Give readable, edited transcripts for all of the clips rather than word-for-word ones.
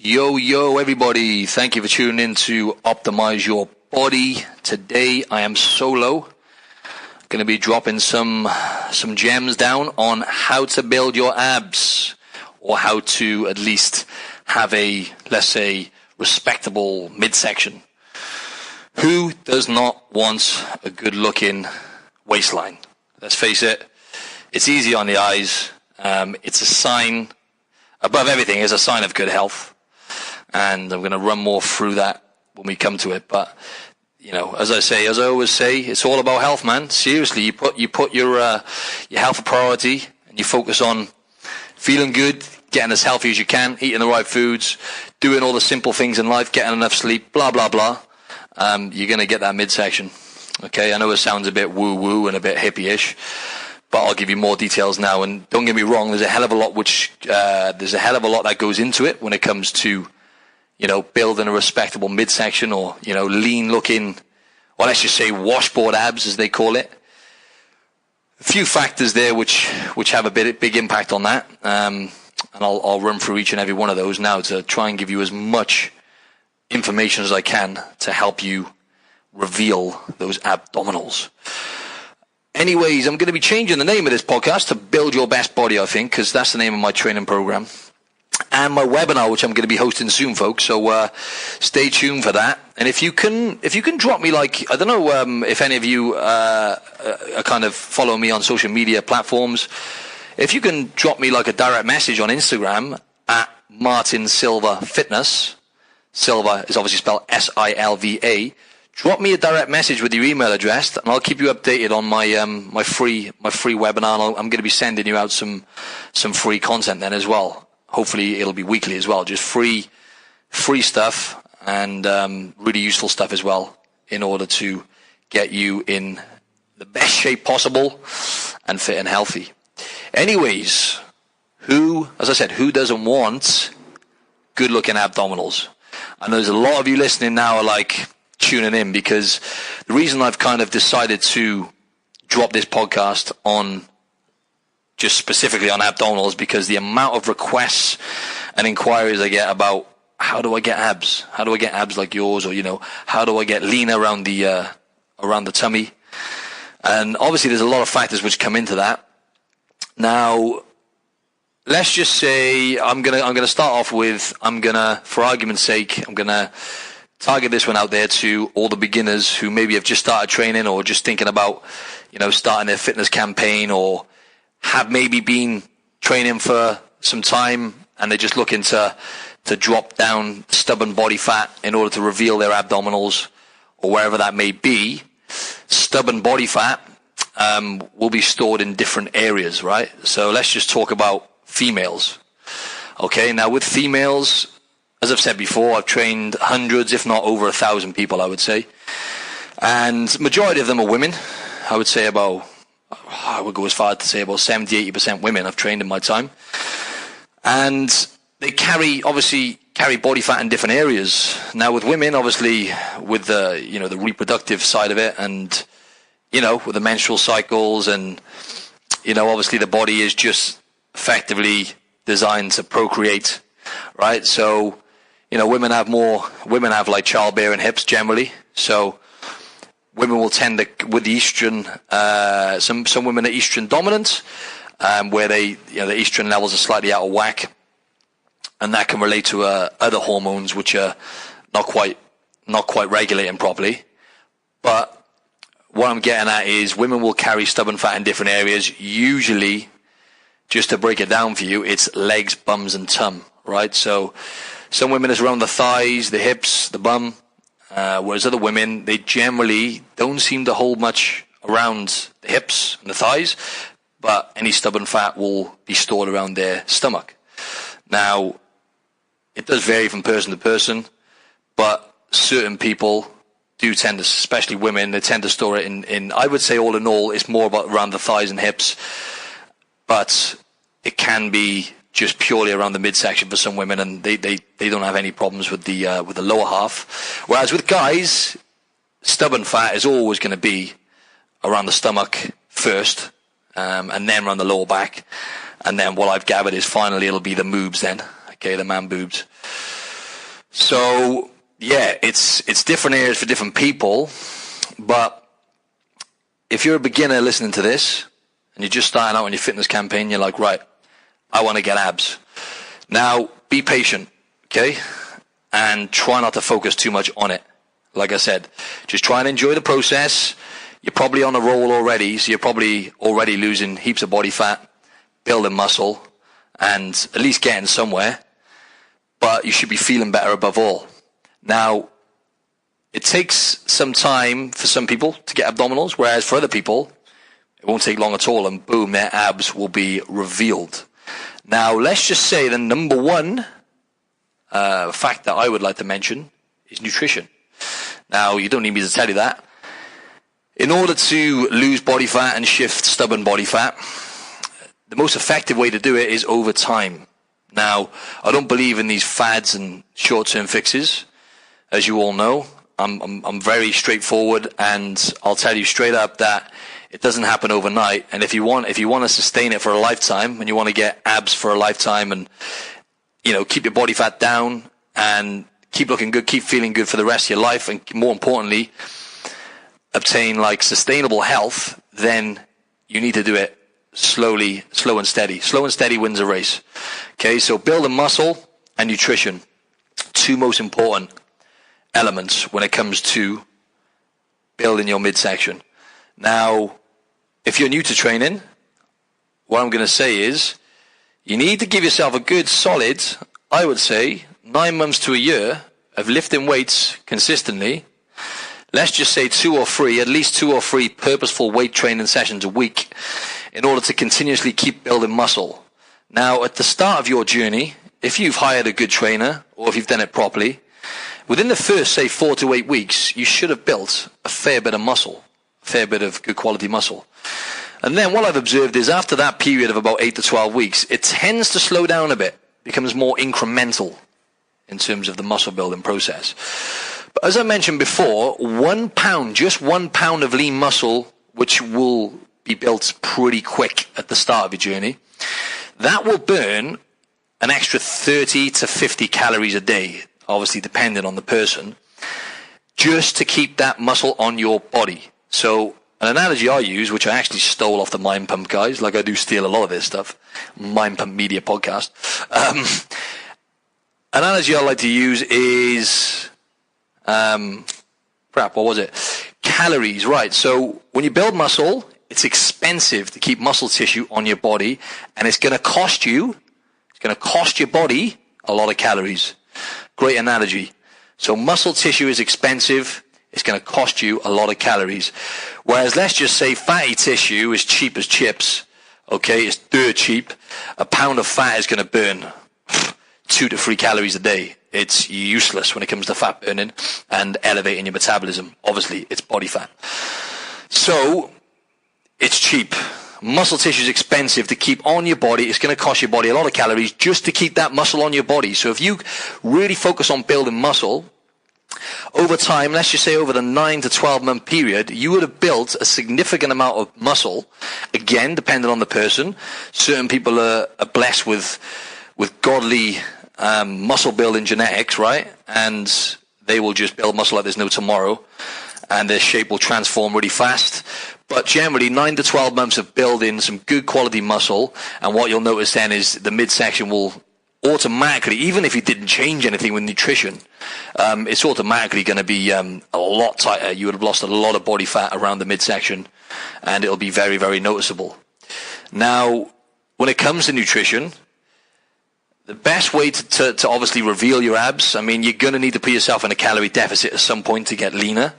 Yo, everybody. Thank you for tuning in to Optimize Your Body. Today, I am solo. Going to be dropping some gems down on how to build your abs, or how to at least have a, let's say, respectable midsection. Who does not want a good-looking waistline? Let's face it, it's easy on the eyes. It's a sign, above everything, it's a sign of good health. And I'm going to run more through that when we come to it. But, you know, as I always say, it's all about health, man. Seriously, you put your health a priority, and you focus on feeling good, getting as healthy as you can, eating the right foods, doing all the simple things in life, getting enough sleep, blah, blah, blah. You're going to get that midsection. Okay, I know it sounds a bit woo-woo and a bit hippie-ish, but I'll give you more details now. And don't get me wrong, there's a hell of a lot that goes into it when it comes to, you know, building a respectable midsection, or, you know, lean looking, or let's just say washboard abs, as they call it. A few factors there which have a big impact on that. And I'll run through each and every one of those now to try and give you as much information as I can to help you reveal those abdominals. Anyways, I'm going to be changing the name of this podcast to Build Your Best Body, I think, because that's the name of my training program. And my webinar, which I'm going to be hosting soon, folks. So stay tuned for that. And if you can drop me, like, I don't know if any of you are kind of following me on social media platforms. If you can drop me like a direct message on Instagram at Martin Silva Fitness. Silva is obviously spelled S-I-L-V-A. Drop me a direct message with your email address, and I'll keep you updated on my my free webinar. And I'm going to be sending you out some free content then as well. Hopefully it'll be weekly as well, just free stuff, and really useful stuff as well, in order to get you in the best shape possible and fit and healthy. Anyways, as I said, who doesn't want good looking abdominals? And there's a lot of you listening now are like tuning in, because the reason I've kind of decided to drop this podcast on just specifically on abdominals, because the amount of requests and inquiries I get about how do I get abs? How do I get abs like yours? Or, you know, how do I get leaner around the tummy? And obviously there's a lot of factors which come into that. Now, let's just say I'm gonna start off with, for argument's sake, I'm gonna target this one out there to all the beginners who maybe have just started training, or just thinking about, you know, starting their fitness campaign, or have maybe been training for some time and they're just looking to drop down stubborn body fat in order to reveal their abdominals, or wherever that may be. Stubborn body fat will be stored in different areas, right? So let's just talk about females. Okay, now with females, as I've said before, I've trained hundreds, if not over 1,000 people, I would say. And majority of them are women. I would say I would go as far as to say about 70-80% women I've trained in my time. And they carry body fat in different areas. Now with women, obviously, with the, you know, the reproductive side of it, and, you know, with the menstrual cycles, and, you know, obviously the body is just effectively designed to procreate, right? So, you know, women have like childbearing hips generally. So women will tend to, with the estrogen, some women are estrogen dominant, where the estrogen levels are slightly out of whack, and that can relate to other hormones which are not quite regulating properly. But what I'm getting at is, women will carry stubborn fat in different areas. Usually, just to break it down for you, it's legs, bums, and tum, right? So some women it's around the thighs, the hips, the bum. Whereas other women, they generally don't seem to hold much around the hips and the thighs, but any stubborn fat will be stored around their stomach. Now, it does vary from person to person, but certain people do tend to, especially women, they tend to store it in I would say all in all, it's more about around the thighs and hips, but it can be just purely around the midsection for some women, and they don't have any problems with the lower half. Whereas with guys, stubborn fat is always going to be around the stomach first, and then around the lower back, and then what I've gathered is finally it'll be the moobs then, okay, the man boobs. So yeah, it's different areas for different people, but if you're a beginner listening to this and you're just starting out on your fitness campaign, you're like, right, I want to get abs. Now, be patient, okay? And try not to focus too much on it. Like I said, just try and enjoy the process. You're probably on a roll already, so you're probably already losing heaps of body fat, building muscle, and at least getting somewhere. But you should be feeling better above all. Now, it takes some time for some people to get abdominals, whereas for other people, it won't take long at all, and boom, their abs will be revealed. Now, let's just say the number one fact that I would like to mention is nutrition. Now, you don't need me to tell you that. In order to lose body fat and shift stubborn body fat, the most effective way to do it is over time. Now, I don't believe in these fads and short-term fixes, as you all know. I'm very straightforward, and I'll tell you straight up that it doesn't happen overnight. And if you want to sustain it for a lifetime, and you want to get abs for a lifetime, and keep your body fat down and keep looking good, keep feeling good for the rest of your life, and more importantly, obtain like sustainable health, then you need to do it slowly, slow and steady. Slow and steady wins a race. Okay, so building muscle and nutrition, two most important elements when it comes to building your midsection. Now, if you're new to training, what I'm going to say is you need to give yourself a good solid, I would say, 9 months to a year of lifting weights consistently. Let's just say at least two or three purposeful weight training sessions a week in order to continuously keep building muscle. Now, at the start of your journey, if you've hired a good trainer or if you've done it properly, within the first, say, 4 to 8 weeks, you should have built a fair bit of muscle, a fair bit of good quality muscle. And then what I've observed is after that period of about 8 to 12 weeks, it tends to slow down a bit, becomes more incremental in terms of the muscle building process. But as I mentioned before, 1 pound, just 1 pound of lean muscle, which will be built pretty quick at the start of your journey, that will burn an extra 30 to 50 calories a day, obviously depending on the person, just to keep that muscle on your body. So an analogy I use, which I actually stole off the Mind Pump guys, like I do steal a lot of this stuff, Mind Pump Media podcast. Analogy I like to use is, what was it? Calories, right. So when you build muscle, it's expensive to keep muscle tissue on your body, and it's going to cost your body a lot of calories. Great analogy. So muscle tissue is expensive. It's going to cost you a lot of calories. Whereas let's just say fatty tissue is cheap as chips. Okay, it's dirt cheap. A pound of fat is going to burn 2 to 3 calories a day. It's useless when it comes to fat burning and elevating your metabolism. Obviously, it's body fat. So it's cheap. Muscle tissue is expensive to keep on your body. It's going to cost your body a lot of calories just to keep that muscle on your body. So if you really focus on building muscle, over time, let's just say over the 9 to 12 month period, you would have built a significant amount of muscle. Again, depending on the person. Certain people are blessed with godly muscle building genetics, right? And they will just build muscle like there's no tomorrow, and their shape will transform really fast. But generally, 9 to 12 months of building some good quality muscle, and what you'll notice then is the midsection will automatically, even if you didn't change anything with nutrition, it's automatically going to be a lot tighter. You would have lost a lot of body fat around the midsection, and it'll be very, very noticeable. Now, when it comes to nutrition, the best way to obviously reveal your abs, I mean, you're going to need to put yourself in a calorie deficit at some point to get leaner.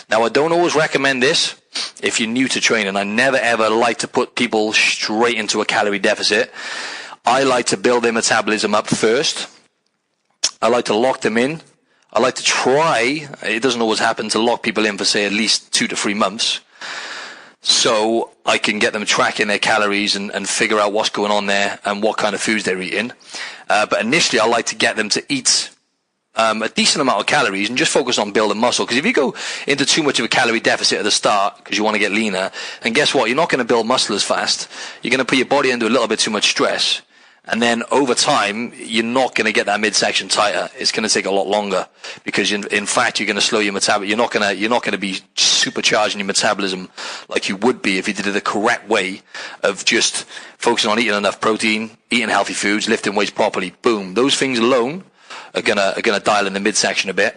Now, I don't always recommend this if you're new to training. I never ever like to put people straight into a calorie deficit. I like to build their metabolism up first. I like to lock them in. I like to try, it doesn't always happen, to lock people in for, say, at least 2 to 3 months. So I can get them tracking their calories and figure out what's going on there and what kind of foods they're eating. But initially, I like to get them to eat a decent amount of calories and just focus on building muscle. Because if you go into too much of a calorie deficit at the start because you want to get leaner, then guess what? You're not going to build muscle as fast. You're going to put your body under a little bit too much stress. And then over time, you're not going to get that midsection tighter. It's going to take a lot longer because in fact, you're going to slow your metabolism. You're not going to be supercharging your metabolism like you would be if you did it the correct way of just focusing on eating enough protein, eating healthy foods, lifting weights properly. Boom. Those things alone are gonna dial in the midsection a bit.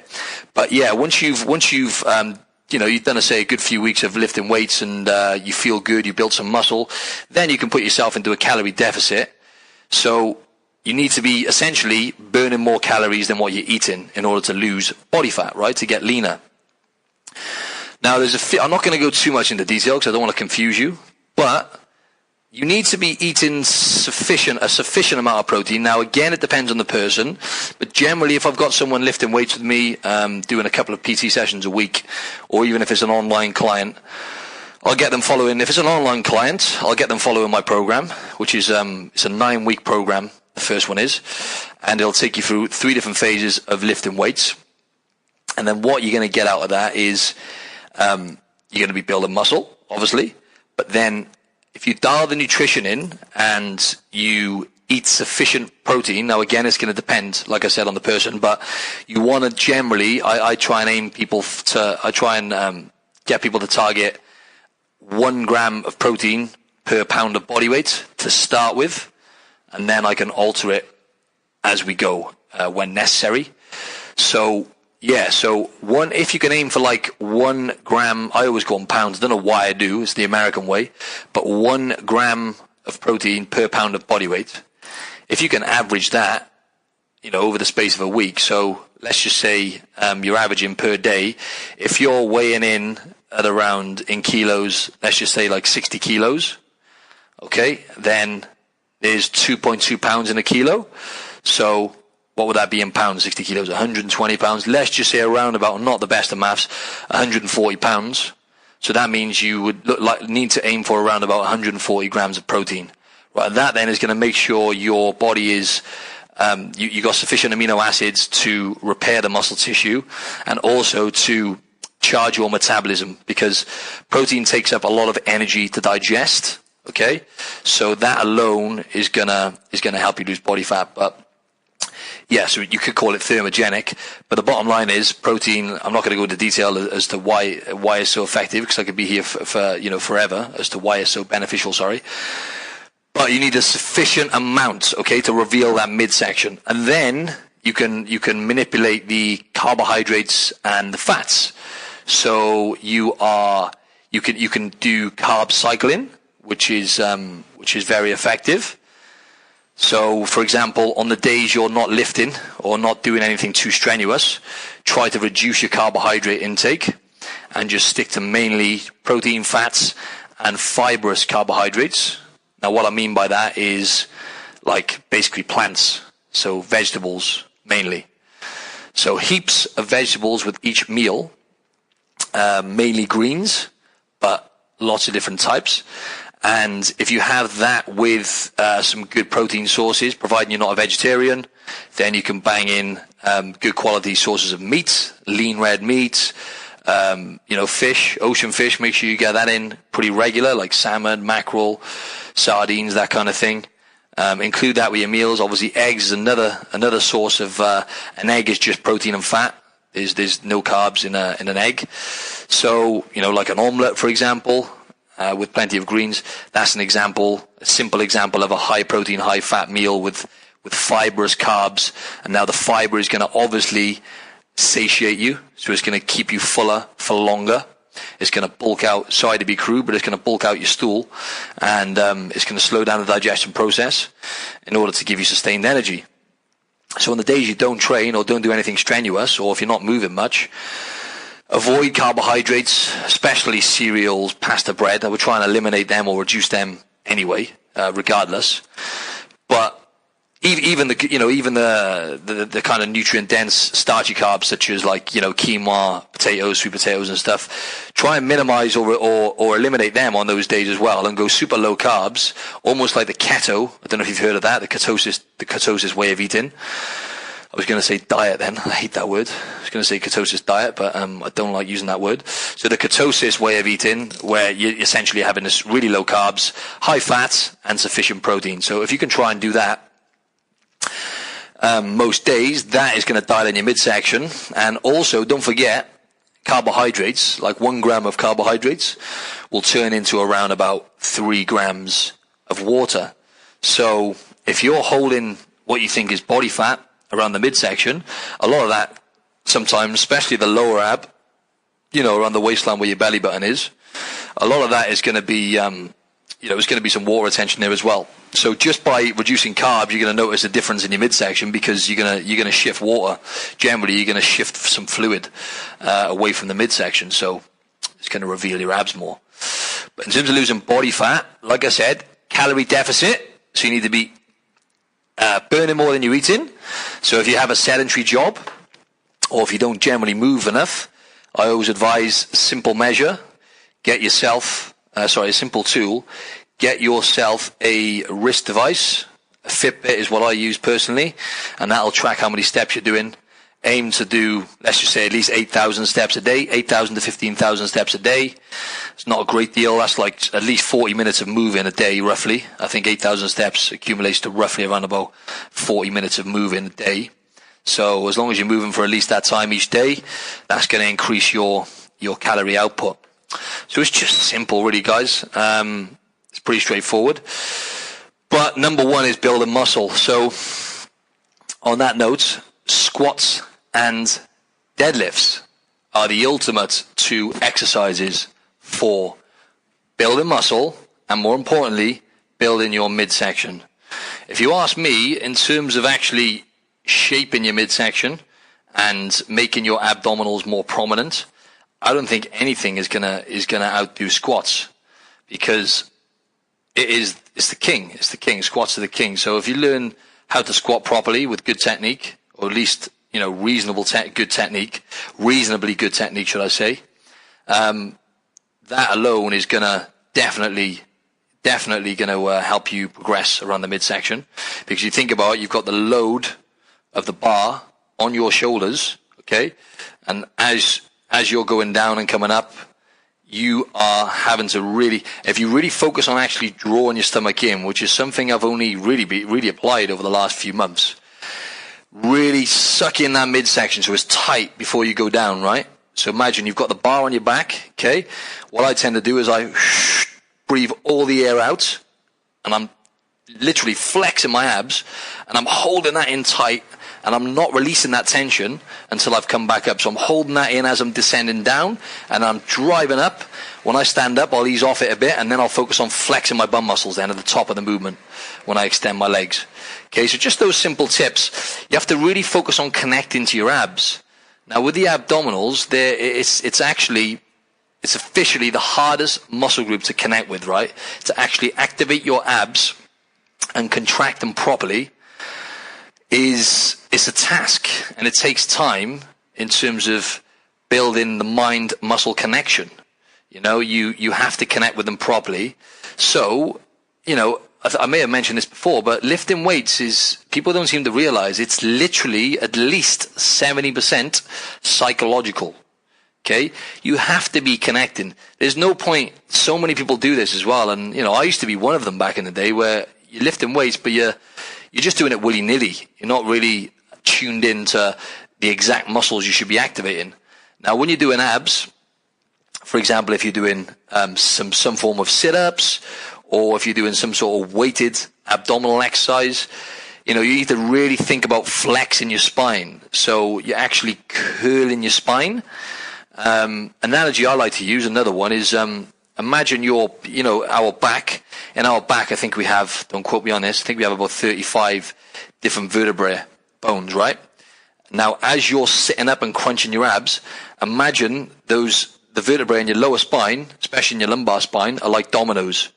But yeah, once you've you've done a good few weeks of lifting weights and you feel good, you build some muscle, then you can put yourself into a calorie deficit. So you need to be essentially burning more calories than what you're eating in order to lose body fat, right? To get leaner. Now, I'm not going to go too much into detail because I don't want to confuse you, but you need to be eating a sufficient amount of protein. Now, again, it depends on the person, but generally, if I've got someone lifting weights with me, doing a couple of PT sessions a week, or even if it's an online client, I'll get them following. If it's an online client, I'll get them following my program, which is it's a 9-week program. The first one is, and it'll take you through 3 different phases of lifting weights. And then what you're going to get out of that is you're going to be building muscle, obviously, but then if you dial the nutrition in and you eat sufficient protein, now again, it's going to depend, like I said, on the person, but you want to generally, I try and get people to target 1 gram of protein per pound of body weight to start with, and then I can alter it as we go when necessary. So yeah, if you can aim for like 1 gram, I always call them pounds, I don't know why I do, it's the American way, but 1 gram of protein per pound of body weight. If you can average that, over the space of a week, so let's just say you're averaging per day, if you're weighing in at around, in kilos, let's just say like 60 kilos, okay, then there's 2.2 pounds in a kilo. So what would that be in pounds? 60 kilos, 120 pounds. Let's just say around about, not the best of maths, 140 pounds. So that means you would need to aim for around about 140 grams of protein. Right, that then is going to make sure your body is, you got sufficient amino acids to repair the muscle tissue and also to charge your metabolism, because protein takes up a lot of energy to digest. Okay, so that alone is gonna help you lose body fat. But yeah, so you could call it thermogenic. But the bottom line is protein. I'm not going to go into detail as to why it's so effective, because I could be here for forever as to why it's so beneficial. Sorry, but you need a sufficient amount, okay, to reveal that midsection, and then you can manipulate the carbohydrates and the fats. So you can do carb cycling, which is very effective. So, for example, on the days you're not lifting or not doing anything too strenuous, try to reduce your carbohydrate intake and just stick to mainly protein, fats, and fibrous carbohydrates. Now, what I mean by that is like basically plants, so vegetables mainly. So heaps of vegetables with each meal, mainly greens, but lots of different types. And if you have that with some good protein sources, providing you're not a vegetarian, then you can bang in good quality sources of meat, lean red meat, fish, ocean fish. Make sure you get that in pretty regular, like salmon, mackerel, sardines, that kind of thing. Include that with your meals. Obviously, eggs is another source of an egg is just protein and fat. There's no carbs in an egg. So like an omelette, for example. With plenty of greens, that's a simple example of a high protein, high fat meal with fibrous carbs. And now the fiber is going to obviously satiate you, so it's going to keep you fuller for longer. It's going to bulk out, sorry to be crude, but it's going to bulk out your stool, and it's going to slow down the digestion process in order to give you sustained energy. So on the days you don't train or don't do anything strenuous, or if you're not moving much, avoid carbohydrates, especially cereals, pasta, bread. I would try and eliminate them or reduce them anyway, regardless. But even the kind of nutrient dense starchy carbs such as like quinoa, potatoes, sweet potatoes and stuff, try and minimize or eliminate them on those days as well, and go super low carbs, almost like the keto. I don't know if you've heard of that, the ketosis way of eating. I was going to say diet then. I hate that word. I was going to say ketosis diet, but I don't like using that word. So the ketosis way of eating, where you're essentially having this really low carbs, high fats, and sufficient protein. So if you can try and do that, most days, that is going to dial in your midsection. And also, don't forget, carbohydrates, like 1 gram of carbohydrates, will turn into around about 3 grams of water. So if you're holding what you think is body fat around the midsection, a lot of that, sometimes, especially the lower ab, around the waistline where your belly button is, a lot of that is going to be, there's going to be some water retention there as well. So just by reducing carbs, you're going to notice a difference in your midsection, because you're going to shift water. Generally, you're going to shift some fluid away from the midsection. So it's going to reveal your abs more. But in terms of losing body fat, like I said, calorie deficit. So you need to be burning more than you're eating. So if you have a sedentary job, or if you don't generally move enough, I always advise a simple measure. A simple tool. Get yourself a wrist device. A Fitbit is what I use personally, and that'll track how many steps you're doing. Aim to do, let's just say, at least 8,000 steps a day, 8,000 to 15,000 steps a day. It's not a great deal. That's like at least 40 minutes of moving a day, roughly. I think 8,000 steps accumulates to roughly around about 40 minutes of moving a day. So as long as you're moving for at least that time each day, that's going to increase your calorie output. So it's just simple, really, guys. It's pretty straightforward. But number one is building muscle. So on that note, squats and deadlifts are the ultimate 2 exercises for building muscle and, more importantly, building your midsection. If you ask me, in terms of actually shaping your midsection and making your abdominals more prominent, I don't think anything is gonna outdo squats, because it's the king. It's the king. Squats are the king. So if you learn how to squat properly with good technique, or at least reasonably good technique, should I say, that alone is gonna definitely gonna help you progress around the midsection. Because you think about it, you've got the load of the bar on your shoulders, okay, and as you're going down and coming up, you are having to really, if you really focus on actually drawing your stomach in, which is something I've only really applied over the last few months, really suck in that midsection so it's tight before you go down, right? So imagine you've got the bar on your back, okay? What I tend to do is I breathe all the air out, and I'm literally flexing my abs, and I'm holding that in tight, and I'm not releasing that tension until I've come back up. So I'm holding that in as I'm descending down, and I'm driving up. When I stand up, I'll ease off it a bit, and then I'll focus on flexing my bum muscles then at the top of the movement when I extend my legs. Okay, so just those simple tips. You have to really focus on connecting to your abs. Now with the abdominals, it's officially the hardest muscle group to connect with, right? To actually activate your abs and contract them properly it's a task, and it takes time in terms of building the mind-muscle connection. You have to connect with them properly. So, I may have mentioned this before, but lifting weights people don't seem to realize it's literally at least 70% psychological. Okay? You have to be connecting. There's no point, so many people do this as well, and, I used to be one of them back in the day, where you're lifting weights, but you're just doing it willy-nilly. You're not really tuned into the exact muscles you should be activating. Now, when you're doing abs, for example, if you're doing some form of sit-ups, or if you're doing some sort of weighted abdominal exercise, you need to really think about flexing your spine. So you're actually curling your spine. Analogy I like to use, another one, is imagine our back. In our back, I think we have, don't quote me on this, I think we have about 35 different vertebrae bones, right? Now, as you're sitting up and crunching your abs, imagine the vertebrae in your lower spine, especially in your lumbar spine, are like dominoes.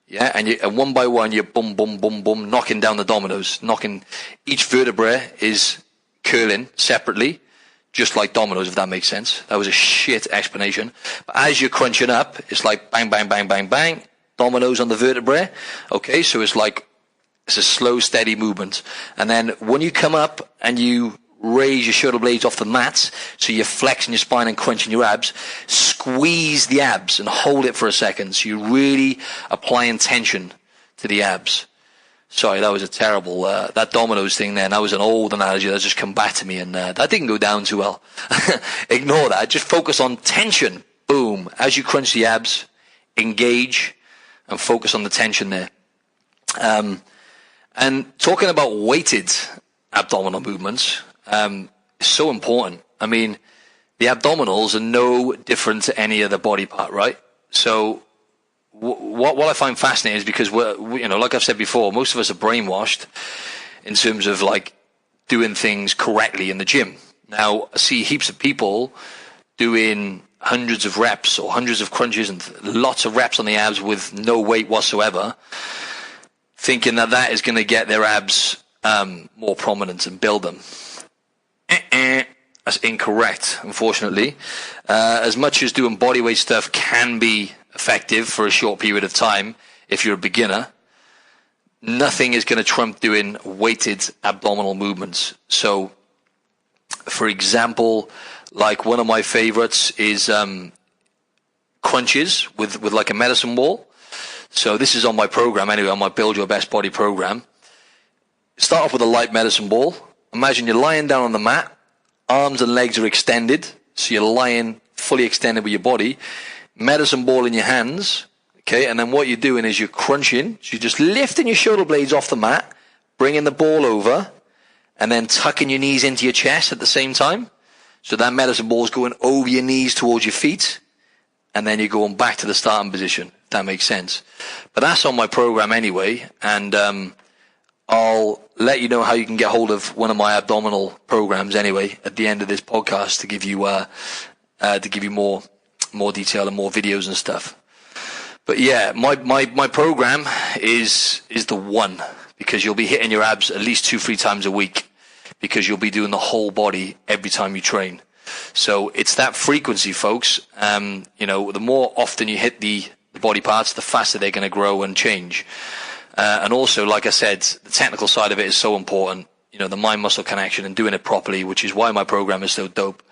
Yeah, and one by one, you're boom, boom, boom, boom, knocking down the dominoes. Each vertebrae is curling separately, just like dominoes, if that makes sense. That was a shit explanation. But as you're crunching up, it's like bang, bang, bang, bang, bang, dominoes on the vertebrae. Okay, so it's a slow, steady movement. And then when you come up and you raise your shoulder blades off the mat, so you're flexing your spine and crunching your abs, squeeze the abs and hold it for a second. So you're really applying tension to the abs. Sorry, that was a terrible, that dominoes thing there, and that was an old analogy that's just come back to me, and that didn't go down too well. Ignore that. Just focus on tension. Boom. As you crunch the abs, engage and focus on the tension there. And talking about weighted abdominal movements is so important. I mean, the abdominals are no different to any other body part, right? So what I find fascinating is because we, like I've said before, most of us are brainwashed in terms of like doing things correctly in the gym. Now, I see heaps of people doing hundreds of reps or hundreds of crunches and lots of reps on the abs with no weight whatsoever, thinking that is going to get their abs more prominent and build them. That's incorrect, unfortunately. As much as doing bodyweight stuff can be effective for a short period of time if you're a beginner, nothing is going to trump doing weighted abdominal movements. So, for example, like one of my favorites is crunches with like a medicine ball. So this is on my program anyway, on my Build Your Best Body program. Start off with a light medicine ball. Imagine you're lying down on the mat, arms and legs are extended, so you're lying fully extended with your body, medicine ball in your hands, okay, and then what you're doing is you're crunching, so you're just lifting your shoulder blades off the mat, bringing the ball over, and then tucking your knees into your chest at the same time. So that medicine ball is going over your knees towards your feet, and then you're going back to the starting position, if that makes sense. But that's on my program anyway, and I'll let you know how you can get hold of one of my abdominal programs anyway at the end of this podcast to give you more detail and more videos and stuff. But yeah, my program is the one, because you'll be hitting your abs at least 2-3 times a week, because you'll be doing the whole body every time you train. So it's that frequency, folks. The more often you hit the body parts, the faster they're going to grow and change. And also, like I said, the technical side of it is so important. The mind-muscle connection and doing it properly, which is why my program is so dope,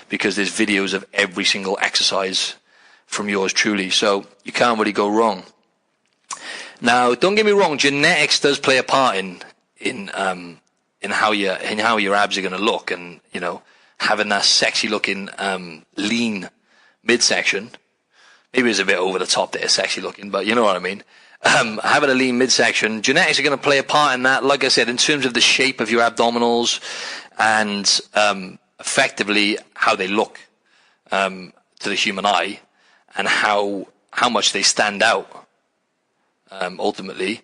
because there's videos of every single exercise from yours truly. So you can't really go wrong. Now, don't get me wrong, genetics does play a part in how your abs are going to look, and having that sexy looking lean midsection. Maybe it's a bit over the top there, sexy looking, but you know what I mean. Having a lean midsection, genetics are going to play a part in that. Like I said, in terms of the shape of your abdominals and effectively how they look to the human eye, and how much they stand out. Ultimately,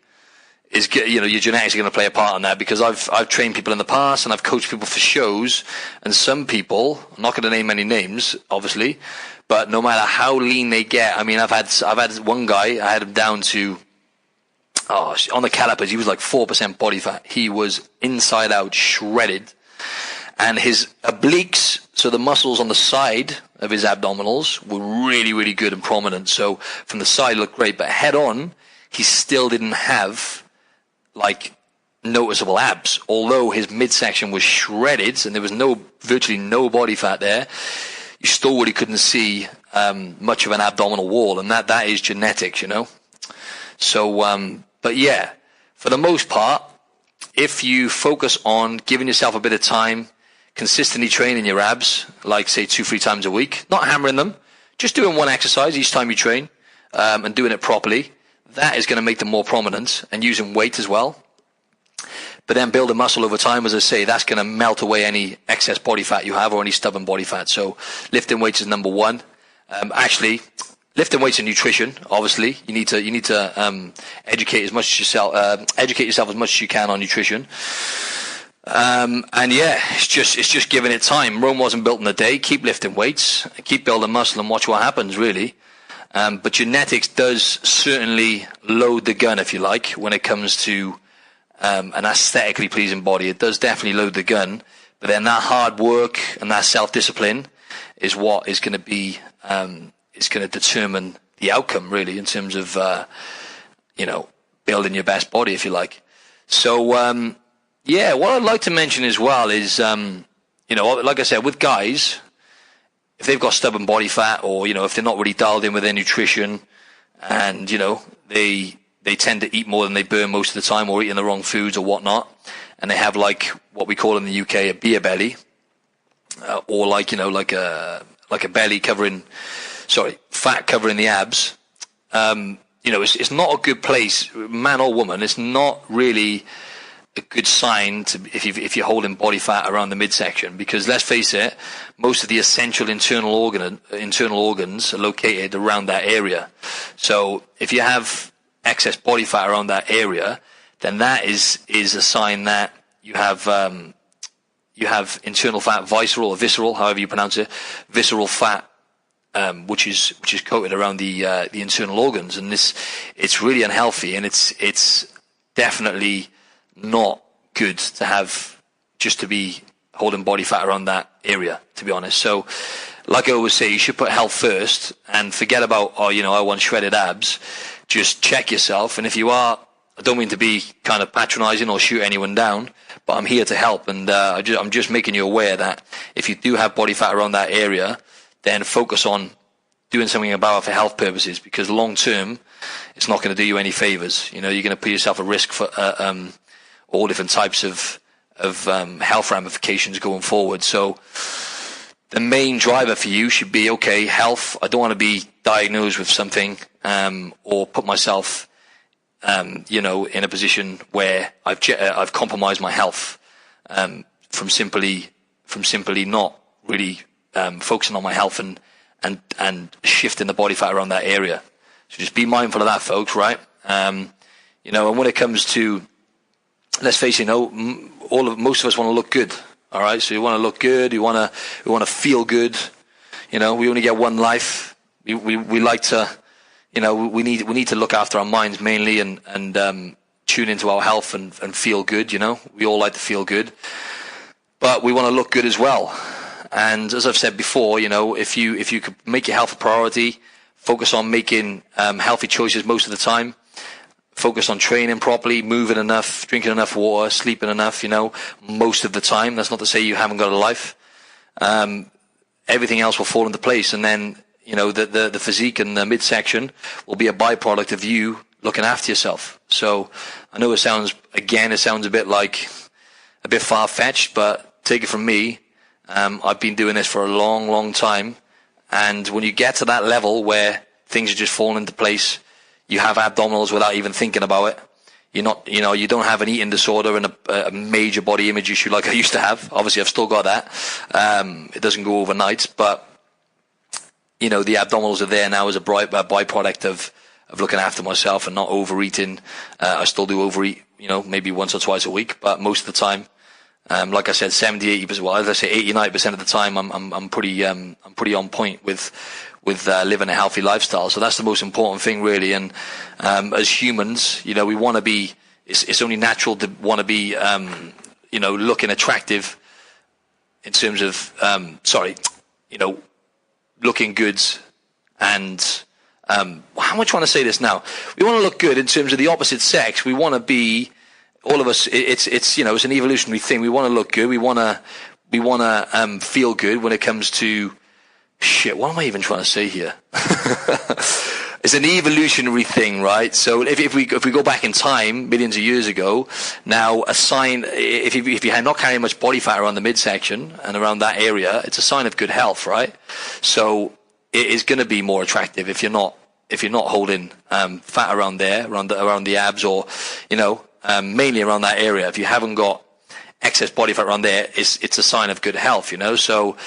is your genetics are going to play a part in that, because I've trained people in the past and I've coached people for shows, and some people, I'm not going to name any names, obviously, but no matter how lean they get, I mean, I've had one guy, I had him down to, on the calipers, he was like 4% body fat. He was inside out shredded, and his obliques, so the muscles on the side of his abdominals, were really, really good and prominent. So from the side, looked great, but head on, he still didn't have like noticeable abs, although his midsection was shredded and there was virtually no body fat there. You still really couldn't see much of an abdominal wall, and that is genetics, So, but yeah, for the most part, if you focus on giving yourself a bit of time, consistently training your abs, like say 2-3 times a week, not hammering them, just doing one exercise each time you train, and doing it properly, that is going to make them more prominent, and using weight as well. But then build a muscle over time, as I say, that's going to melt away any excess body fat you have or any stubborn body fat. So lifting weights is number one. Actually, lifting weights and nutrition, obviously, you need to educate yourself as much as you can on nutrition. And yeah, it's just giving it time. Rome wasn't built in a day. Keep lifting weights, keep building muscle, and watch what happens, really. But genetics does certainly load the gun, if you like, when it comes to an aesthetically pleasing body. It does definitely load the gun, but then that hard work and that self-discipline is what is going to be is going to determine the outcome, really, in terms of building your best body, if you like. So yeah, what I'd like to mention as well is like I said, with guys, if they've got stubborn body fat, or if they're not really dialed in with their nutrition, and they they tend to eat more than they burn most of the time, or eating the wrong foods or whatnot, and they have like what we call in the UK a beer belly, or like a belly covering, fat covering the abs. It's not a good place, man or woman. It's not really a good sign if you're holding body fat around the midsection, because let's face it, most of the essential internal organs are located around that area. So if you have excess body fat around that area, then that is a sign that you have internal fat, visceral, however you pronounce it, visceral fat, which is coated around the internal organs, and it's really unhealthy, and it's definitely not good to have, just to be holding body fat around that area, to be honest. So like I always say, you should put health first and forget about, I want shredded abs. Just check yourself, and if you are, I don't mean to be kind of patronizing or shoot anyone down, but I'm here to help, and I'm just making you aware that if you do have body fat around that area, then focus on doing something about it for health purposes, because long term, it's not going to do you any favors. You're going to put yourself at risk for all different types of health ramifications going forward. So the main driver for you should be, okay, health. I don't want to be diagnosed with something or put myself, in a position where I've compromised my health from simply not really focusing on my health and shifting the body fat around that area. So just be mindful of that, folks, right? And when it comes to, let's face it, most of us want to look good. All right, so you want to look good, we want to feel good. We only get one life. We like to, we need to look after our minds mainly and tune into our health and feel good. We all like to feel good, but we want to look good as well. And as I've said before, if you could make your health a priority, focus on making healthy choices most of the time. Focus on training properly, moving enough, drinking enough water, sleeping enough, most of the time. That's not to say you haven't got a life. Everything else will fall into place. And then, the physique and the midsection will be a byproduct of you looking after yourself. So I know it sounds a bit far-fetched, but take it from me. I've been doing this for a long, long time. And when you get to that level where things are just falling into place, you have abdominals without even thinking about it. You're not, you don't have an eating disorder and a major body image issue like I used to have. Obviously, I've still got that. It doesn't go overnight, but the abdominals are there now as a byproduct of looking after myself and not overeating. I still do overeat, maybe once or twice a week, but most of the time, like I said, 70-80%. Well, as I say, 80-90% of the time, I'm pretty on point with living a healthy lifestyle. So that's the most important thing, really. And as humans, we want to be. It's only natural to want to be, looking attractive in terms of, looking good. And how am I trying to say this now? We want to look good in terms of the opposite sex. We want to be. All of us, it's an evolutionary thing. We want to look good. We want to feel good when it comes to shit. What am I even trying to say here? It's an evolutionary thing, right? So if we go back in time, millions of years ago, now a sign, if you're not carrying much body fat around the midsection and around that area, it's a sign of good health, right? So it is going to be more attractive if you're not holding fat around there, around the abs, or mainly around that area. If you haven't got excess body fat around there, it's a sign of good health, So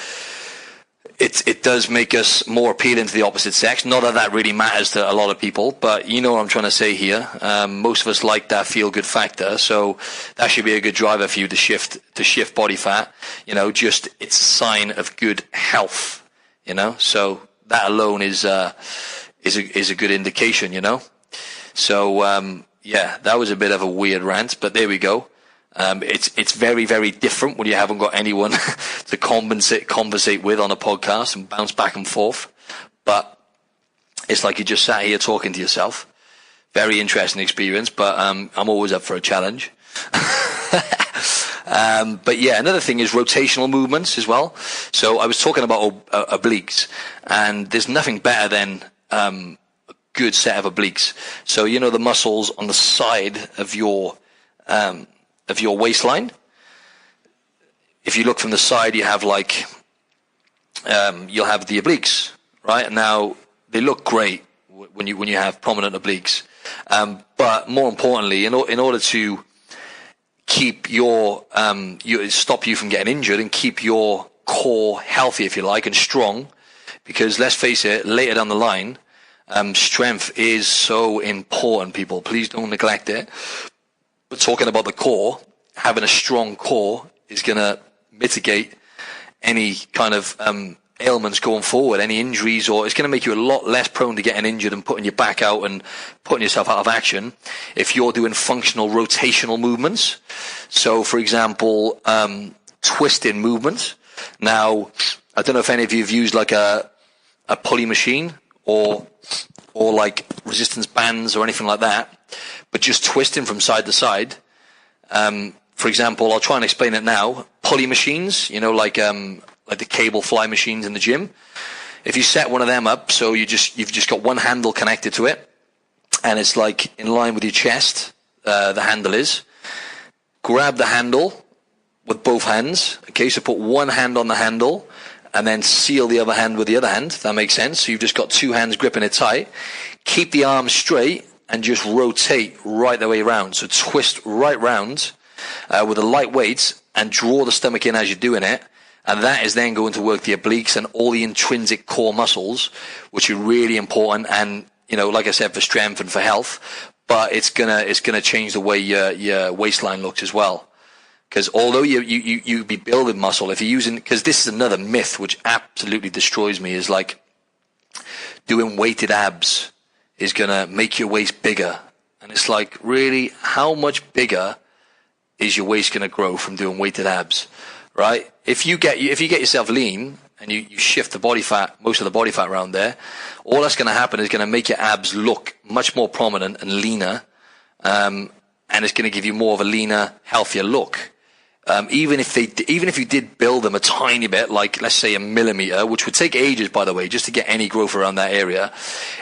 it does make us more appealing to the opposite sex. Not that really matters to a lot of people, but you know what I'm trying to say here. Most of us like that feel-good factor, so that should be a good driver for you to shift body fat. Just it's a sign of good health. So that alone is a good indication. So yeah, that was a bit of a weird rant, but there we go. It's very, very different when you haven't got anyone to conversate with on a podcast and bounce back and forth. But it's like you just sat here talking to yourself. Very interesting experience, but I'm always up for a challenge. But yeah, another thing is rotational movements as well. So I was talking about obliques, and there's nothing better than good set of obliques. So, you know, the muscles on the side of your waistline. If you look from the side, you have like, you'll have the obliques, right? Now, they look great when you have prominent obliques. But more importantly, in order to keep stop you from getting injured and keep your core healthy, if you like, and strong, because let's face it, later down the line, strength is so important, people. Please don't neglect it. But talking about the core, having a strong core is going to mitigate any kind of ailments going forward, any injuries, or it's going to make you a lot less prone to getting injured and putting your back out and putting yourself out of action if you're doing functional rotational movements. So, for example, twisting movements. Now, I don't know if any of you have used like a pulley machine or like resistance bands or anything like that, but just twisting from side to side. For example, I'll try and explain it now. Pulley machines, you know, like the cable fly machines in the gym. If you set one of them up, so you've just got one handle connected to it, and it's like in line with your chest, the handle is. Grab the handle with both hands. Okay, so put one hand on the handle, and then seal the other hand with the other hand. If that makes sense. So you've just got two hands gripping it tight. Keep the arms straight and just rotate right the way around. So twist right round with a light weight and draw the stomach in as you're doing it. And that is then going to work the obliques and all the intrinsic core muscles, which are really important. And, you know, like I said, for strength and for health, but it's gonna change the way your waistline looks as well. Because although you be building muscle, if you're using, because this is another myth which absolutely destroys me, is like doing weighted abs is gonna make your waist bigger. And it's like, really, how much bigger is your waist gonna grow from doing weighted abs? Right? If you get yourself lean and you shift the body fat, most of the body fat around there, all that's going to happen is going to make your abs look much more prominent and leaner, and it's going to give you more of a leaner, healthier look. Even if you did build them a tiny bit, like let's say a millimeter, which would take ages, by the way, just to get any growth around that area,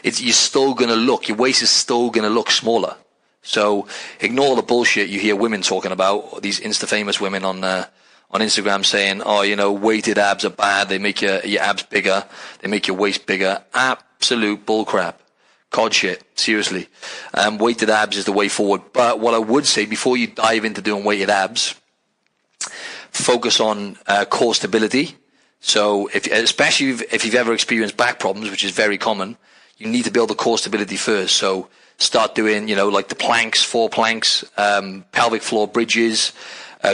you're still going to look, your waist is still going to look smaller. So ignore the bullshit you hear women talking about, these Insta famous women on Instagram saying, oh, you know, weighted abs are bad. They make your abs bigger. They make your waist bigger. Absolute bullcrap. Cod shit. Seriously. Weighted abs is the way forward. But what I would say, before you dive into doing weighted abs, focus on core stability. So especially if you've ever experienced back problems, which is very common, you need to build the core stability first. So start doing, you know, like the planks, 4 planks, pelvic floor bridges,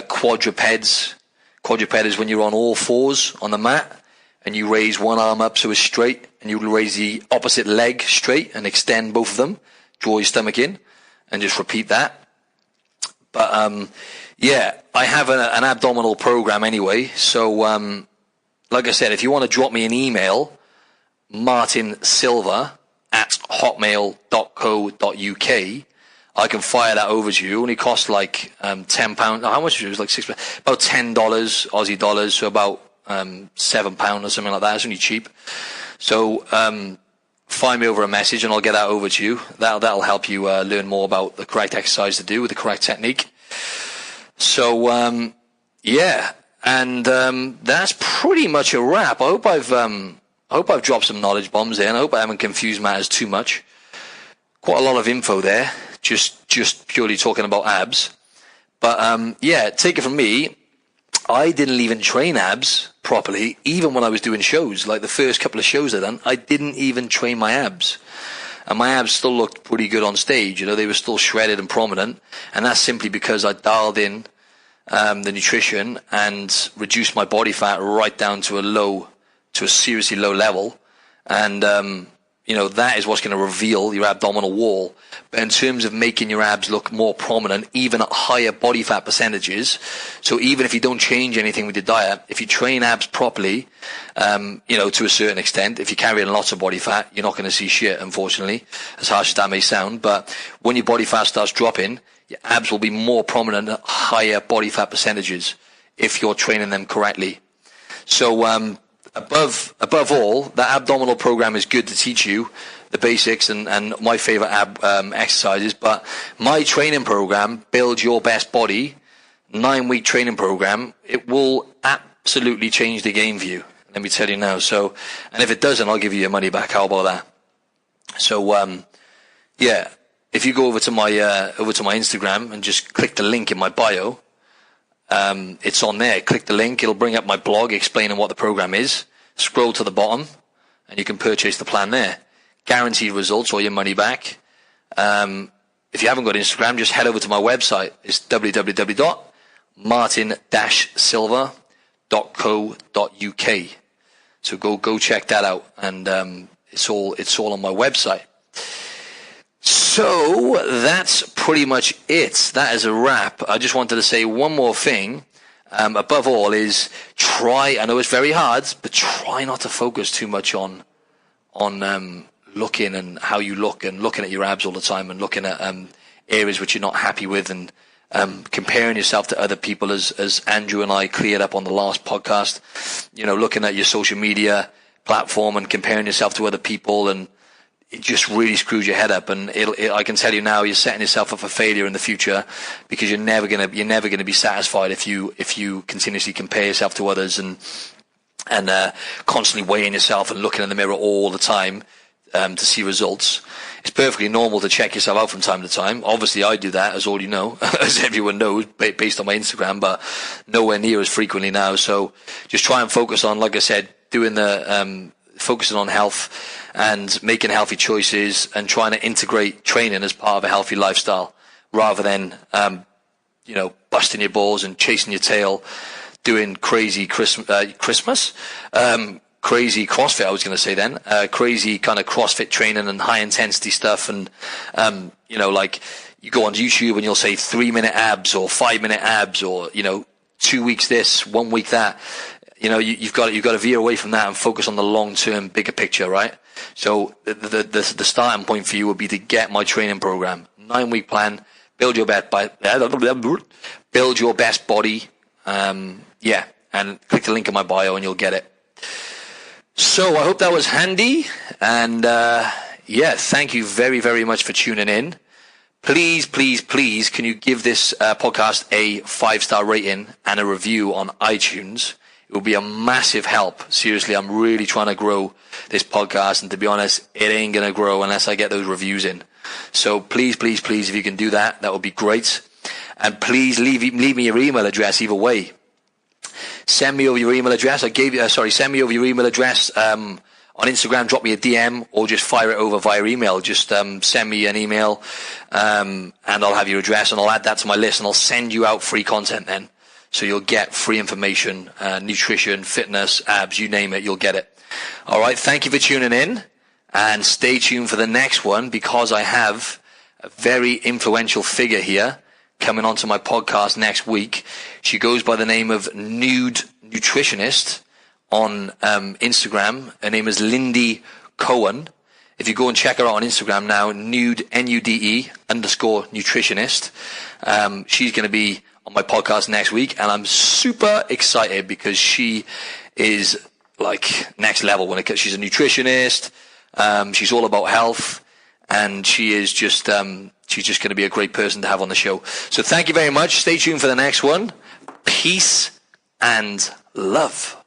quadrupeds. Quadruped is when you're on all fours on the mat and you raise one arm up so it's straight, and you raise the opposite leg straight and extend both of them, draw your stomach in, and just repeat that. But yeah, I have an abdominal program anyway. So like I said, if you want to drop me an email, martinsilva@hotmail.co.uk, I can fire that over to you. It only costs like £10. How much is it? It was like £6, about $10 Aussie dollars, so about £7 or something like that. It's only cheap. So find me over a message and I'll get that over to you. That'll help you learn more about the correct exercise to do with the correct technique. So yeah, and that's pretty much a wrap. I hope I've dropped some knowledge bombs there, and I hope I haven't confused matters too much. Quite a lot of info there. Just purely talking about abs. But yeah, take it from me, I didn't even train abs properly, even when I was doing shows. Like the first couple of shows I done, I didn't even train my abs. And my abs still looked pretty good on stage, you know, they were still shredded and prominent. And that's simply because I dialed in the nutrition and reduced my body fat right down to a seriously low level. And you know, that is what's going to reveal your abdominal wall. But in terms of making your abs look more prominent, even at higher body fat percentages, so even if you don't change anything with your diet, if you train abs properly, you know, to a certain extent, if you're carrying lots of body fat, you're not going to see shit, unfortunately, as harsh as that may sound. But when your body fat starts dropping, your abs will be more prominent at higher body fat percentages if you're training them correctly. So above all, that abdominal program is good to teach you the basics and my favorite exercises. But my training program, Build Your Best Body, 9-week training program, it will absolutely change the game for you. Let me tell you now. So, and if it doesn't, I'll give you your money back. How about that? So, yeah, if you go over to my Instagram and just click the link in my bio, it's on there. Click the link. It'll bring up my blog explaining what the program is. Scroll to the bottom, and you can purchase the plan there. Guaranteed results or your money back. If you haven't got Instagram, just head over to my website. It's www.martin-silva.co.uk. So go check that out, and it's all on my website. So that's pretty much it. That is a wrap. I just wanted to say one more thing. Above all is try, I know it's very hard, but try not to focus too much on looking and how you look and looking at your abs all the time and looking at areas which you're not happy with and comparing yourself to other people, as Andrew and I cleared up on the last podcast. You know, looking at your social media platform and comparing yourself to other people, and it just really screws your head up. And I can tell you now, you're setting yourself up for failure in the future, because you're never gonna be satisfied if you continuously compare yourself to others and constantly weighing yourself and looking in the mirror all the time to see results. It's perfectly normal to check yourself out from time to time. Obviously, I do that, as all you know, as everyone knows, based on my Instagram, but nowhere near as frequently now. So just try and focus on, like I said, doing the focusing on health and making healthy choices and trying to integrate training as part of a healthy lifestyle, rather than busting your balls and chasing your tail, doing crazy crazy CrossFit, I was going to say then, crazy kind of CrossFit training and high intensity stuff. And, like you go on YouTube and you'll say 3-minute abs or 5-minute abs, or, 2 weeks this, 1 week that. You've got to veer away from that and focus on the long-term bigger picture, right? So the starting point for you would be to get my training program, 9-week plan, build your best body. And click the link in my bio and you'll get it. So I hope that was handy, and thank you very, very much for tuning in. Please, can you give this podcast a 5-star rating and a review on iTunes? It will be a massive help. Seriously, I'm really trying to grow this podcast, and to be honest, it ain't going to grow unless I get those reviews in. So please, if you can do that, that would be great. And please leave me your email address either way. Send me over your email address. Send me over your email address on Instagram. Drop me a DM or just fire it over via email. Just send me an email, and I'll have your address, and I'll add that to my list, and I'll send you out free content then. So you'll get free information, nutrition, fitness, abs, you name it, you'll get it. All right, thank you for tuning in, and stay tuned for the next one, because I have a very influential figure here coming onto my podcast next week. She goes by the name of Nude Nutritionist on Instagram. Her name is Lindy Cohen. If you go and check her out on Instagram now, Nude, Nude _nutritionist. She's going to be on my podcast next week, and I'm super excited because she is like next level when she's a nutritionist. She's all about health, and she is just she's just going to be a great person to have on the show. So thank you very much. Stay tuned for the next one. Peace and love.